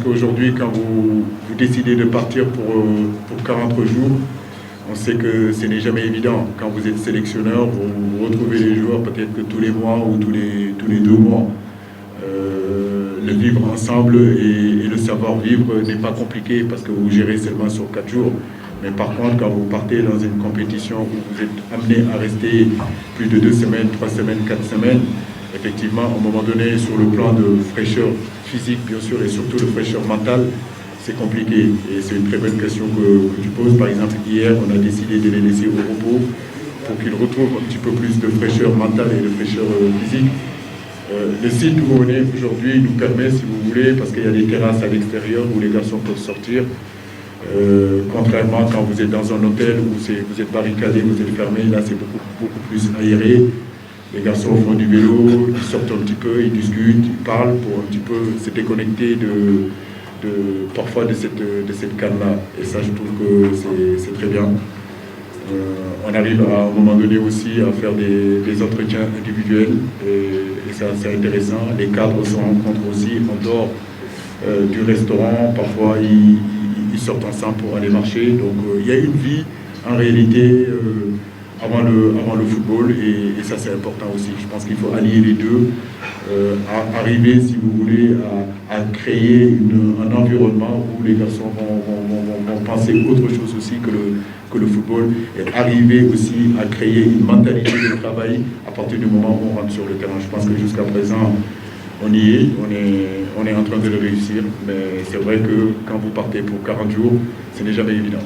qu'aujourd'hui, quand vous décidez de partir pour 40 jours, on sait que ce n'est jamais évident. Quand vous êtes sélectionneur, vous retrouvez les joueurs peut-être que tous les mois ou tous les 2 mois. Le vivre ensemble et le savoir-vivre n'est pas compliqué parce que vous gérez seulement sur 4 jours. Mais par contre, quand vous partez dans une compétition où vous êtes amené à rester plus de 2 semaines, 3 semaines, 4 semaines, effectivement, à un moment donné, sur le plan de fraîcheur physique, bien sûr, et surtout de fraîcheur mentale, c'est compliqué. Et c'est une très bonne question que tu poses. Par exemple, hier, on a décidé de les laisser au repos pour qu'ils retrouvent un petit peu plus de fraîcheur mentale et de fraîcheur physique. Le site où on est aujourd'hui nous permet, si vous voulez, parce qu'il y a des terrasses à l'extérieur où les garçons peuvent sortir, contrairement quand vous êtes dans un hôtel où vous êtes barricadé, vous êtes fermé, là c'est beaucoup plus aéré. Les garçons font du vélo, ils sortent un petit peu, ils discutent, ils parlent pour un petit peu se déconnecter parfois de cette canne-là. Et ça, je trouve que c'est très bien. On arrive à un moment donné aussi à faire des entretiens individuels et ça c'est intéressant. Les cadres se rencontrent aussi en dehors du restaurant. Parfois ils sortent ensemble pour aller marcher. Donc il y a une vie en réalité avant le football et ça c'est important aussi. Je pense qu'il faut allier les deux, arriver si vous voulez à créer un environnement où les garçons vont penser autre chose aussi que le football et arriver aussi à créer une mentalité de travail à partir du moment où on rentre sur le terrain. Je pense que jusqu'à présent on y est, on est en train de le réussir, mais c'est vrai que quand vous partez pour 40 jours, ce n'est jamais évident.